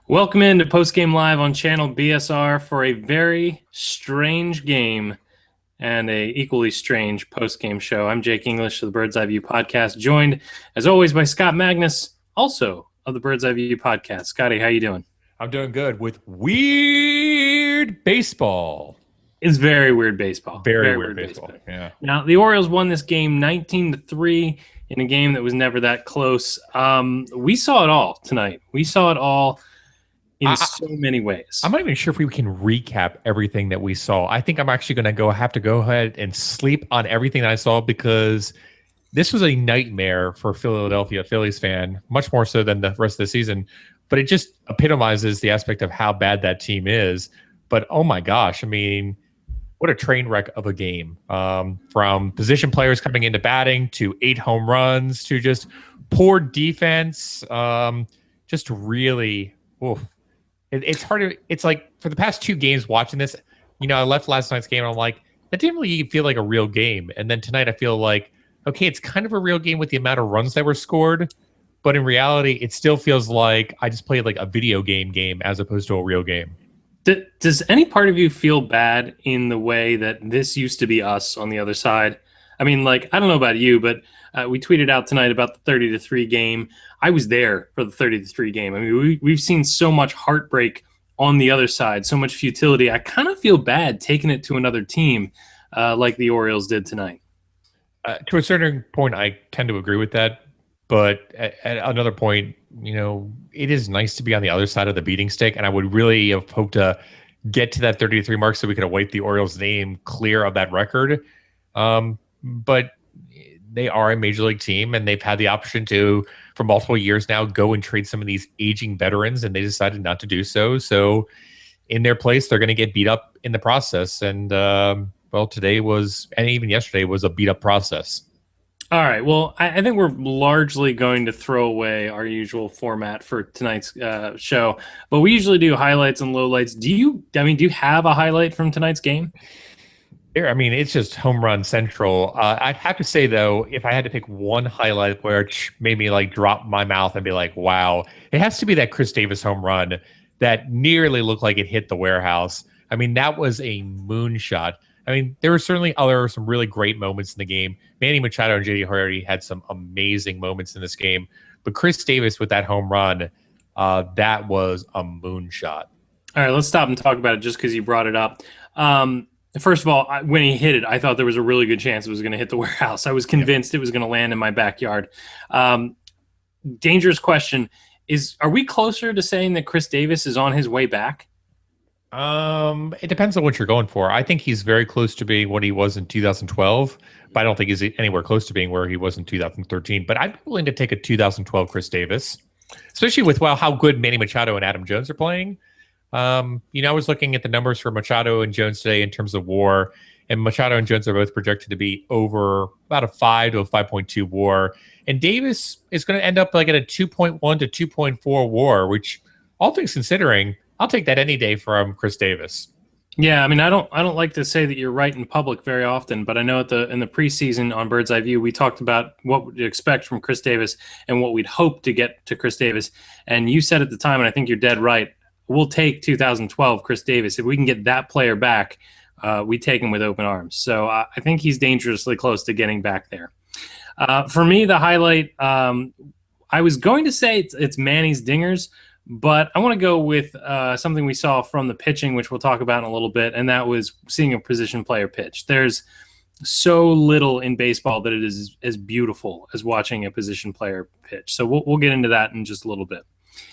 Welcome into Post Game Live on channel BSR for a very strange game and a equally strange post game show. I'm Jake English of the Bird's Eye View podcast, joined as always by Scott Magnus, also of the Bird's Eye View podcast. Scotty, how you doing? I'm doing good with weird baseball. It's very weird baseball. Very weird baseball. Yeah. Now the Orioles won this game 19-3 in a game that was never that close. We saw it all tonight. We saw it all in so many ways. I'm not even sure if we can recap everything that we saw. I think I'm actually going to have to go ahead and sleep on everything that I saw because this was a nightmare for a Philadelphia Phillies fan, much more so than the rest of the season. But it just epitomizes the aspect of how bad that team is. But oh my gosh, I mean, what a train wreck of a game. From position players coming into batting to 8 home runs to just poor defense. Just really, oof. It's hard to, it's like for the past 2 games watching this, I left last night's game and I'm like, that didn't really feel like a real game. And then tonight I feel like, okay, it's kind of a real game with the amount of runs that were scored. But in reality, it still feels like I just played like a video game as opposed to a real game. Does any part of you feel bad in the way that this used to be us on the other side? I mean, like, I don't know about you, but we tweeted out tonight about the 30-3 game. I was there for the 30-3 game. I mean, we've seen so much heartbreak on the other side, so much futility. I kind of feel bad taking it to another team like the Orioles did tonight. To a certain point, I tend to agree with that. But at another point, it is nice to be on the other side of the beating stick. And I would really have hoped to get to that 33 mark so we could wipe the Orioles' name clear of that record. But they are a major league team, and they've had the option to, for multiple years now, go and trade some of these aging veterans, and they decided not to do so. So in their place, they're going to get beat up in the process. And, today was, and even yesterday was a beat up process. All right. Well, I think we're largely going to throw away our usual format for tonight's show, but we usually do highlights and lowlights. Do you have a highlight from tonight's game? I mean, it's just home run central. I'd have to say, though, if I had to pick one highlight where it made me like drop my mouth and be like, wow, it has to be that Chris Davis home run that nearly looked like it hit the warehouse. I mean, that was a moonshot. I mean, there were certainly some really great moments in the game. Manny Machado and J.D. Hardy had some amazing moments in this game. But Chris Davis with that home run, that was a moonshot. All right, let's stop and talk about it just because you brought it up. First of all, when he hit it, I thought there was a really good chance it was going to hit the warehouse. I was convinced it was going to land in my backyard. Dangerous question is, are we closer to saying that Chris Davis is on his way back? It depends on what you're going for. I think he's very close to being what he was in 2012, but I don't think he's anywhere close to being where he was in 2013. But I'd be willing to take a 2012 Chris Davis, especially with, how good Manny Machado and Adam Jones are playing. I was looking at the numbers for Machado and Jones today in terms of WAR, and Machado and Jones are both projected to be over about a 5 to a 5.2 WAR, and Davis is going to end up like at a 2.1 to 2.4 WAR, which, all things considering, I'll take that any day from Chris Davis. Yeah, I mean, I don't like to say that you're right in public very often, but I know in the preseason on Bird's Eye View, we talked about what we'd expect from Chris Davis and what we'd hope to get to Chris Davis, and you said at the time, and I think you're dead right, we'll take 2012 Chris Davis. If we can get that player back, we take him with open arms. So I think he's dangerously close to getting back there. For me, the highlight, I was going to say it's Manny's dingers, but I want to go with something we saw from the pitching, which we'll talk about in a little bit, and that was seeing a position player pitch. There's so little in baseball that it is as beautiful as watching a position player pitch. So we'll get into that in just a little bit.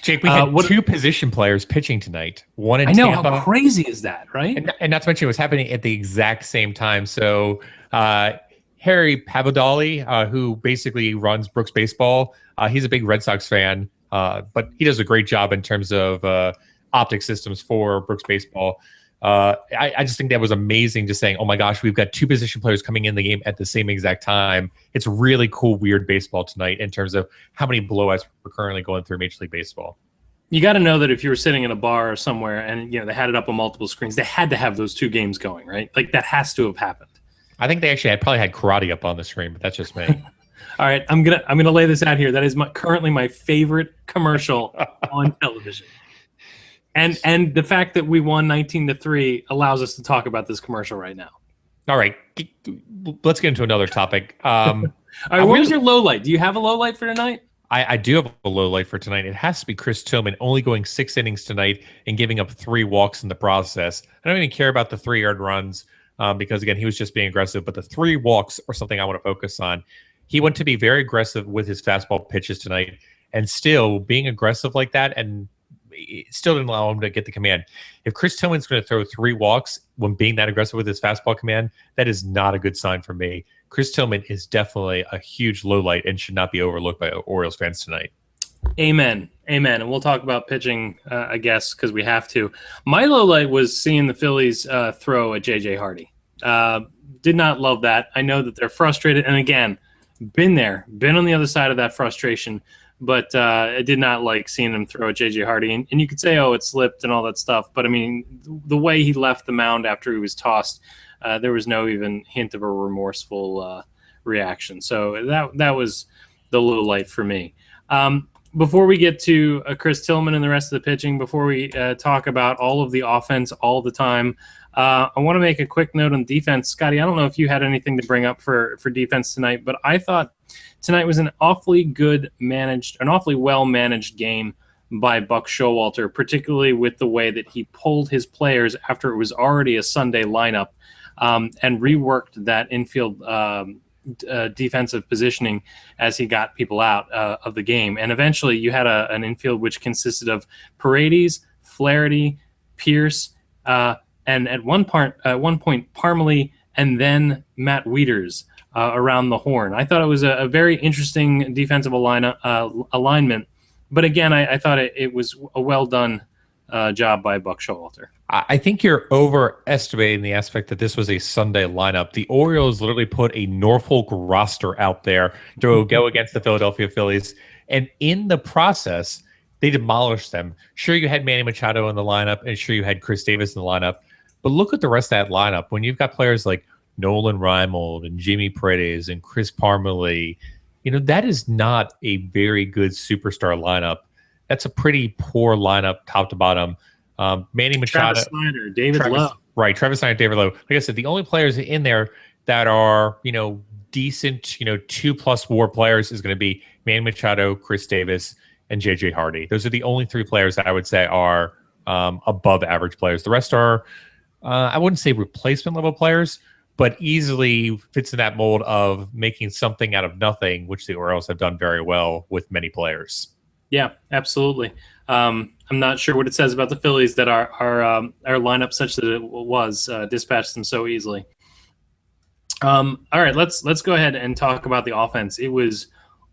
Jake, we had 2 position players pitching tonight. One in Tampa. Tampa. How crazy is that, right? And not to mention it was happening at the exact same time. So Harry Pavodali, who basically runs Brooks Baseball, he's a big Red Sox fan, but he does a great job in terms of optic systems for Brooks Baseball. I just think that was amazing, just saying, oh my gosh, we've got 2 position players coming in the game at the same exact time. It's really cool, weird baseball tonight in terms of how many blowouts we're currently going through Major League Baseball. You got to know that if you were sitting in a bar or somewhere and they had it up on multiple screens, they had to have those 2 games going, right? Like that has to have happened. I think they actually probably had karate up on the screen, but that's just me. All right, I'm gonna lay this out here. That is currently my favorite commercial on television. And the fact that we won 19-3 allows us to talk about this commercial right now. All right, let's get into another topic. All right, what was your low light? Do you have a low light for tonight? I do have a low light for tonight. It has to be Chris Tillman only going 6 innings tonight and giving up 3 walks in the process. I don't even care about the 3 earned runs because, again, he was just being aggressive. But the 3 walks are something I want to focus on. He went to be very aggressive with his fastball pitches tonight, and still being aggressive like that, and it still didn't allow him to get the command. If Chris Tillman's going to throw 3 walks when being that aggressive with his fastball command, that is not a good sign for me. Chris Tillman is definitely a huge low light and should not be overlooked by Orioles fans tonight. Amen. Amen. And we'll talk about pitching, I guess, because we have to. My low light was seeing the Phillies throw at J.J. Hardy. Did not love that. I know that they're frustrated. And again, been on the other side of that frustration. But I did not like seeing him throw at J.J. Hardy. And you could say, oh, it slipped and all that stuff. But, I mean, the way he left the mound after he was tossed, there was no even hint of a remorseful reaction. So that was the low light for me. Before we get to Chris Tillman and the rest of the pitching, before we talk about all of the offense all the time, I want to make a quick note on defense. Scotty, I don't know if you had anything to bring up for defense tonight, but I thought tonight was an awfully well managed game by Buck Showalter, particularly with the way that he pulled his players after it was already a Sunday lineup and reworked that infield defensive positioning as he got people out of the game. And eventually you had an infield which consisted of Paredes, Flaherty, Pierce, and at one point Parmalee, and then Matt Wieters around the horn. I thought it was a very interesting defensive alignment. But again, I thought it was a well done job by Buck Showalter. I think you're overestimating the aspect that this was a Sunday lineup. The Orioles literally put a Norfolk roster out there to go against the Philadelphia Phillies. And in the process, they demolished them. Sure, you had Manny Machado in the lineup, and sure, you had Chris Davis in the lineup. But look at the rest of that lineup. When you've got players like Nolan Reimold and Jimmy Paredes and Chris Parmalee, that is not a very good superstar lineup. That's a pretty poor lineup, top to bottom. Manny Machado, Travis Snyder, David Lowe. Right, Travis Snyder, David Lowe. Like I said, the only players in there that are, decent, 2+ WAR players is going to be Manny Machado, Chris Davis, and J.J. Hardy. Those are the only 3 players that I would say are above average players. The rest are, I wouldn't say replacement level players, but easily fits in that mold of making something out of nothing, which the Orioles have done very well with many players. Yeah, absolutely. I'm not sure what it says about the Phillies that our lineup such that it was dispatched them so easily. All right, let's go ahead and talk about the offense. It was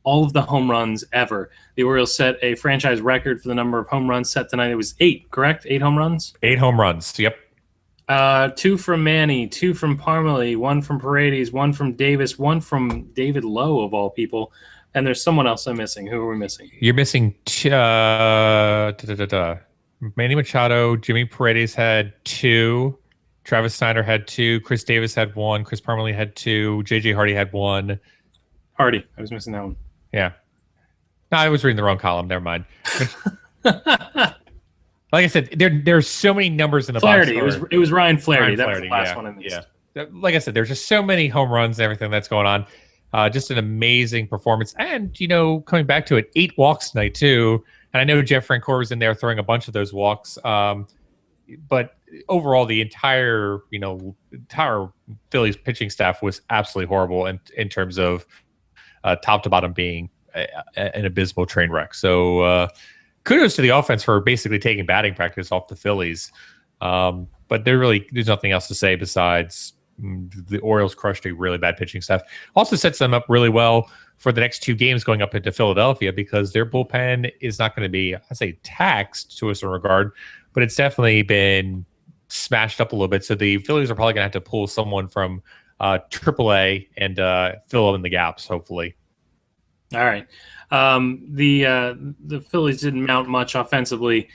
all of the home runs ever. The Orioles set a franchise record for the number of home runs set tonight. It was 8, correct? 8 home runs? 8 home runs, yep. 2 from Manny, 2 from Parmalee, 1 from Paredes, 1 from Davis, 1 from David Lowe, of all people. And there's someone else I'm missing. Who are we missing? You're missing Manny Machado. Jimmy Paredes had 2. Travis Snyder had 2. Chris Davis had 1. Chris Parmalee had 2. J.J. Hardy had 1. Hardy. I was missing that one. Yeah. No, I was reading the wrong column. Never mind. Like I said, there's so many numbers in the Flaherty. box. It was Ryan Flaherty. Ryan That was the last one in this. Yeah. Like I said, there's just so many home runs and everything that's going on. Just an amazing performance. And, coming back to it, 8 walks tonight, too. And I know Jeff Francoeur was in there throwing a bunch of those walks. But overall, the entire Phillies pitching staff was absolutely horrible in terms of top to bottom being an abysmal train wreck. So kudos to the offense for basically taking batting practice off the Phillies. But there's nothing else to say besides the Orioles crushed a really bad pitching staff. Also sets them up really well for the next 2 games going up into Philadelphia because their bullpen is not going to be, I say, taxed to a certain regard, but it's definitely been smashed up a little bit. So the Phillies are probably going to have to pull someone from AAA and fill in the gaps, hopefully. All right. The Phillies didn't mount much offensively,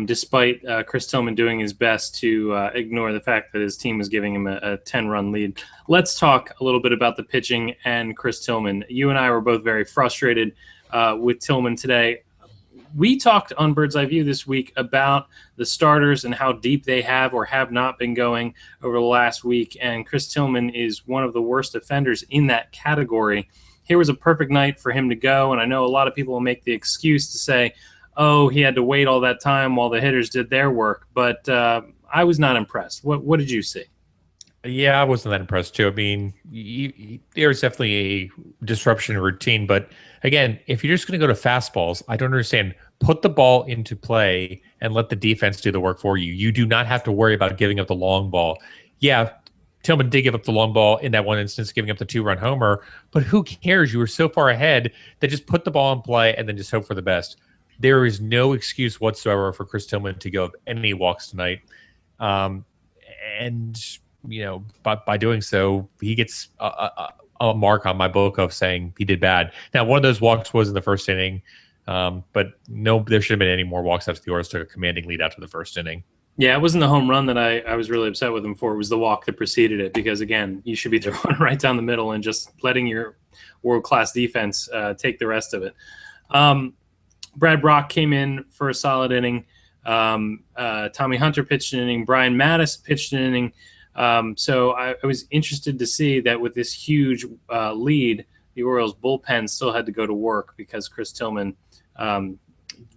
despite Chris Tillman doing his best to ignore the fact that his team was giving him a 10-run lead. Let's talk a little bit about the pitching and Chris Tillman. You and I were both very frustrated with Tillman today. we talked on Bird's Eye View this week about the starters and how deep they have or have not been going over the last week. And Chris Tillman is one of the worst offenders in that category. Here was a perfect night for him to go. And I know a lot of people will make the excuse to say, oh, he had to wait all that time while the hitters did their work. But I was not impressed. What did you see? Yeah, I wasn't that impressed too. I mean, there's definitely a disruption in routine, but again, if you're just going to go to fastballs, I don't understand. Put the ball into play and let the defense do the work for you. You do not have to worry about giving up the long ball. Yeah, Tillman did give up the long ball in that one instance, giving up the 2-run homer, but who cares? You were so far ahead that just put the ball in play and then just hope for the best. There is no excuse whatsoever for Chris Tillman to give up any walks tonight. And by doing so, he gets a mark on my book of saying he did bad. Now, one of those walks was in the first inning, but no, there should have been any more walks after the Orioles took a commanding lead after the first inning. Yeah, it wasn't the home run that I was really upset with him for. It was the walk that preceded it because, again, you should be throwing right down the middle and just letting your world-class defense take the rest of it. Brad Brock came in for a solid inning. Tommy Hunter pitched an inning. Brian Mattis pitched an inning. So I was interested to see that with this huge lead, the Orioles bullpen still had to go to work because Chris Tillman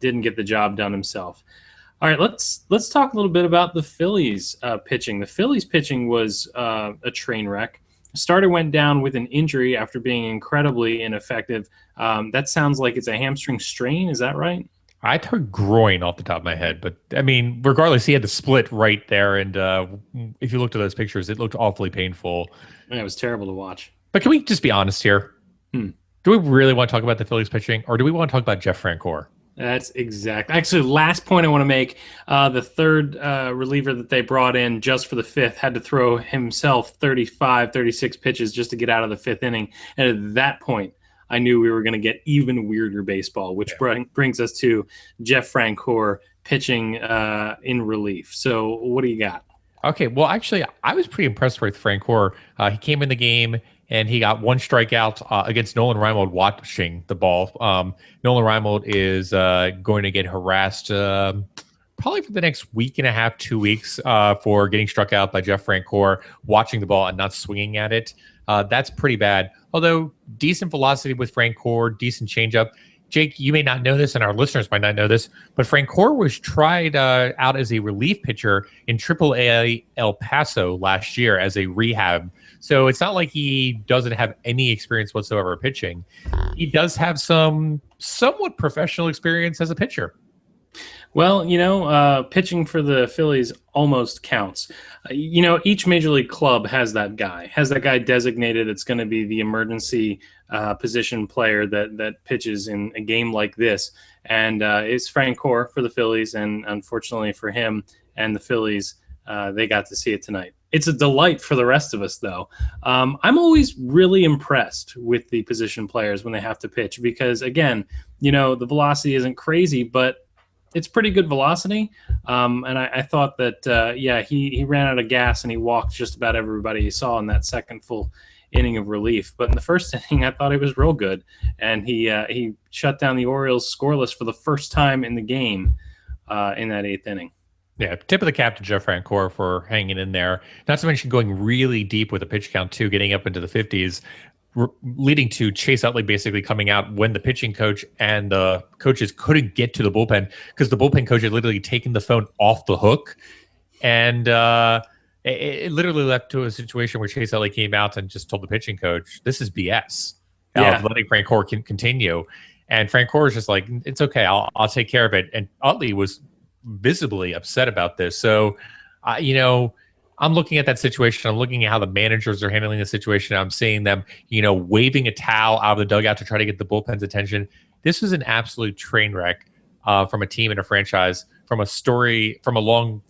didn't get the job done himself. All right, let's talk a little bit about the Phillies pitching. The Phillies pitching was a train wreck. Starter went down with an injury after being incredibly ineffective. That sounds like it's a hamstring strain. Is that right? I heard groin off the top of my head, but I mean, regardless, he had the split right there. And if you looked at those pictures, it looked awfully painful. And it was terrible to watch. But can we just be honest here? Do we really want to talk about the Phillies pitching, or do we want to talk about Jeff Francoeur? That's exact. Actually, last point I want to make, the third reliever that they brought in just for the fifth had to throw himself 35, 36 pitches just to get out of the fifth inning. And at that point, I knew we were going to get even weirder baseball, which brings us to Jeff Francoeur pitching in relief. So what do you got? Okay, well, actually, I was pretty impressed with Francoeur. He came in the game and he got one strikeout against Nolan Reimold watching the ball. Nolan Reimold is going to get harassed probably for the next week and a half, 2 weeks for getting struck out by Jeff Francoeur, watching the ball and not swinging at it. That's pretty bad. Although decent velocity with Francoeur, decent changeup. Jake, you may not know this, and our listeners might not know this, but Francoeur was tried out as a relief pitcher in AAA El Paso last year as a rehab. So it's not like he doesn't have any experience whatsoever pitching. He does have some somewhat professional experience as a pitcher. Well, pitching for the Phillies almost counts. Each major league club has that guy designated. It's going to be the emergency position player that pitches in a game like this. And it's Francoeur for the Phillies. And unfortunately for him and the Phillies, they got to see it tonight. It's a delight for the rest of us, though. I'm always really impressed with the position players when they have to pitch because, again, the velocity isn't crazy, but it's pretty good velocity. And I thought that, he ran out of gas and he walked just about everybody he saw in that second full inning of relief. But in the first inning, I thought he was real good. And he shut down the Orioles scoreless for the first time in the game in that eighth inning. Yeah, tip of the cap to Jeff Francoeur for hanging in there. Not to mention going really deep with a pitch count, too, getting up into the 50s. Leading to Chase Utley basically coming out when the pitching coach and the coaches couldn't get to the bullpen because the bullpen coach had literally taken the phone off the hook. And it literally led to a situation where Chase Utley came out and just told the pitching coach, this is BS. Letting Francoeur continue. And Francoeur is just like, it's okay, I'll take care of it. And Utley was visibly upset about this. So, I'm looking at that situation. I'm looking at how the managers are handling the situation. I'm seeing them, waving a towel out of the dugout to try to get the bullpen's attention. This was an absolute train wreck from a team and a franchise, from a long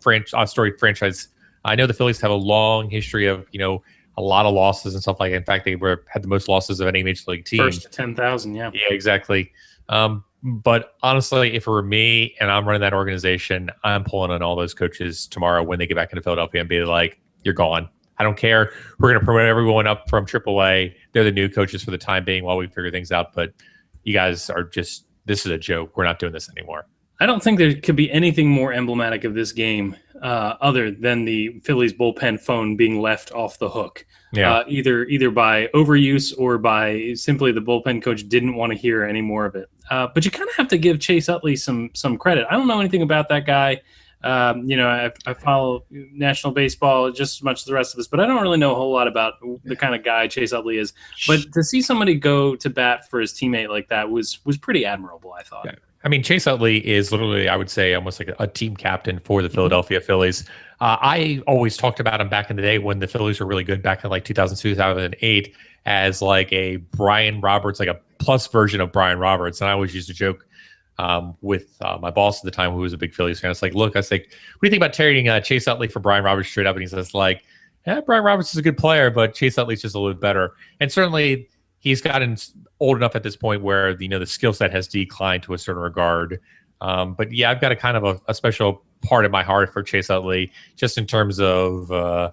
storied franchise. I know the Phillies have a long history of, a lot of losses and stuff like that. In fact, they had the most losses of any major league team. First to 10,000, yeah. Yeah, exactly. But honestly, if it were me and I'm running that organization, I'm pulling on all those coaches tomorrow when they get back into Philadelphia and be like, you're gone. I don't care. We're going to promote everyone up from AAA. They're the new coaches for the time being while we figure things out. But you guys are just this is a joke. We're not doing this anymore. I don't think there could be anything more emblematic of this game other than the Phillies bullpen phone being left off the hook. Yeah. Either by overuse or by simply the bullpen coach didn't want to hear any more of it. But you kind of have to give Chase Utley some credit. I don't know anything about that guy. I follow national baseball just as much as the rest of us, but I don't really know a whole lot about the kind of guy Chase Utley is. But to see somebody go to bat for his teammate like that was pretty admirable, I thought. Yeah. I mean, Chase Utley is literally, I would say, almost like a team captain for the Philadelphia Phillies. I always talked about him back in the day when the Phillies were really good back in like 2002, 2008 as like a Brian Roberts, like a plus version of Brian Roberts. And I always used to joke with my boss at the time, who was a big Phillies fan. It's like, look, I was like, what do you think about trading Chase Utley for Brian Roberts straight up? And he says like, yeah, Brian Roberts is a good player, but Chase Utley's just a little bit better. And certainly he's gotten old enough at this point where the skill set has declined to a certain regard. But yeah, I've got a kind of a special part in my heart for Chase Utley, just in terms of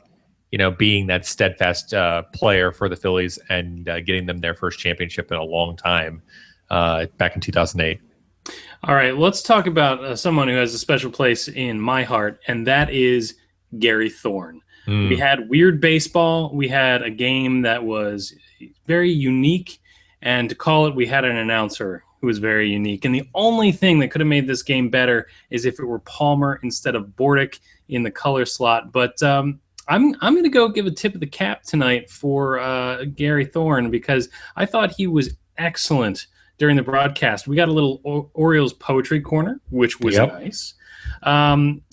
being that steadfast player for the Phillies and getting them their first championship in a long time back in 2008. All right, let's talk about someone who has a special place in my heart, and that is Gary Thorne. We had weird baseball. We had a game that was very unique, and to call it, we had an announcer who was very unique. And the only thing that could have made this game better is if it were Palmer instead of Bordick in the color slot. But I'm going to go give a tip of the cap tonight for Gary Thorne, because I thought he was excellent during the broadcast. We got a little Orioles poetry corner, which was nice.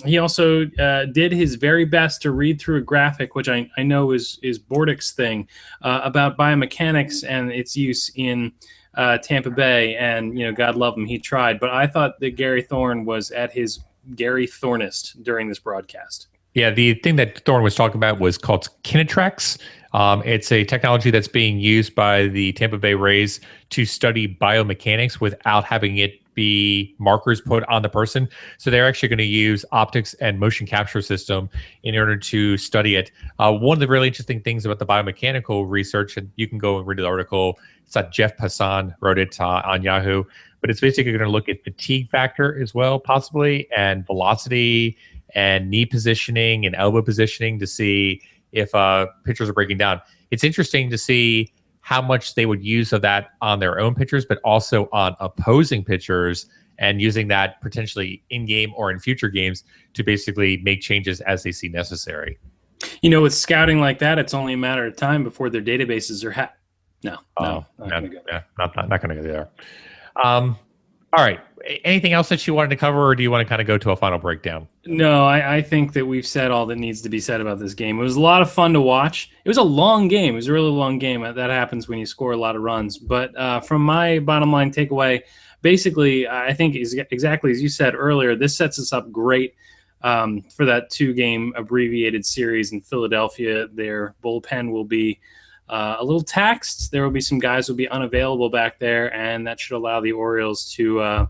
He also did his very best to read through a graphic, which I know is Bordick's thing, about biomechanics and its use in Tampa Bay. And, God love him, he tried. But I thought that Gary Thorne was at his Gary Thornest during this broadcast. Yeah, the thing that Thorne was talking about was called Kinetrex. It's a technology that's being used by the Tampa Bay Rays to study biomechanics without having it be markers put on the person. So they're actually going to use optics and motion capture system in order to study it. One of the really interesting things about the biomechanical research, and you can go and read the article, it's that Jeff Passan wrote it on Yahoo, but it's basically going to look at fatigue factor as well, possibly, and velocity and knee positioning and elbow positioning to see if pitchers are breaking down. It's interesting to see how much they would use of that on their own pitchers, but also on opposing pitchers, and using that potentially in game or in future games to basically make changes as they see necessary. With scouting like that, it's only a matter of time before their databases are not going to go there. All right. Anything else that you wanted to cover, or do you want to kind of go to a final breakdown? No, I think that we've said all that needs to be said about this game. It was a lot of fun to watch. It was a long game. It was a really long game. That happens when you score a lot of runs. But from my bottom line takeaway, basically, I think is exactly as you said earlier, this sets us up great for that 2-game abbreviated series in Philadelphia. Their bullpen will be a little taxed. There will be some guys who will be unavailable back there, and that should allow the Orioles to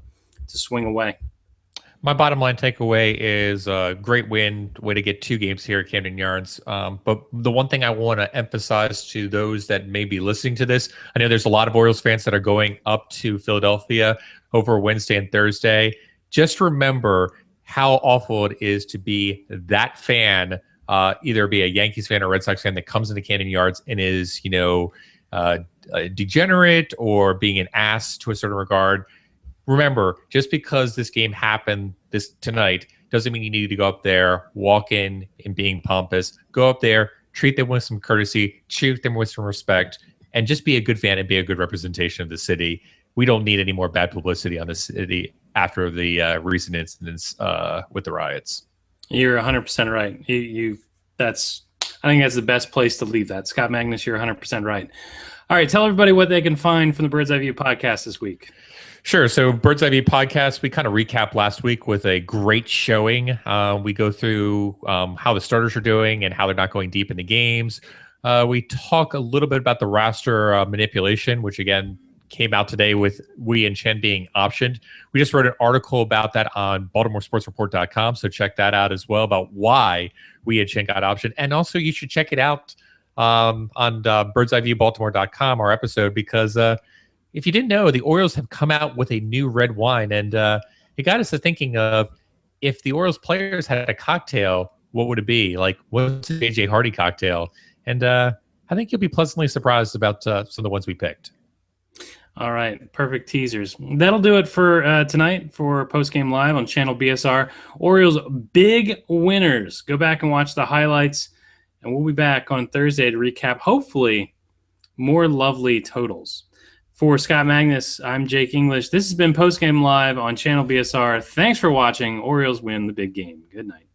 swing away. My bottom line takeaway is a great win, way to get 2 games here at Camden Yards. But the one thing I want to emphasize to those that may be listening to this, I know there's a lot of Orioles fans that are going up to Philadelphia over Wednesday and Thursday. Just remember how awful it is to be that fan, either be a Yankees fan or Red Sox fan that comes into Camden Yards and is, a degenerate or being an ass to a certain regard. Remember, just because this game happened tonight doesn't mean you need to go up there, walk in and being pompous. Go up there, treat them with some courtesy, treat them with some respect, and just be a good fan and be a good representation of the city. We don't need any more bad publicity on the city after the recent incidents with the riots. You're 100% right. I think that's the best place to leave that. Scott Magnus, you're 100% right. All right, tell everybody what they can find from the Bird's Eye View podcast this week. Sure. So Bird's Eye View podcast, we kind of recap last week with a great showing. We go through how the starters are doing and how they're not going deep into games. We talk a little bit about the roster manipulation, which again came out today with Wei and Chen being optioned. We just wrote an article about that on BaltimoreSportsReport.com, so check that out as well, about why Wei and Chen got optioned. And also you should check it out on BirdsEyeViewBaltimore.com, our episode, because if you didn't know, the Orioles have come out with a new red wine, and it got us to thinking of if the Orioles players had a cocktail, what would it be? Like, what's a JJ Hardy cocktail? And I think you'll be pleasantly surprised about some of the ones we picked. All right, perfect teasers. That'll do it for tonight for Post Game Live on Channel BSR. Orioles big winners. Go back and watch the highlights, and we'll be back on Thursday to recap, hopefully, more lovely totals. For Scott Magnus, I'm Jake English. This has been Post Game Live on Channel BSR. Thanks for watching. Orioles win the big game. Good night.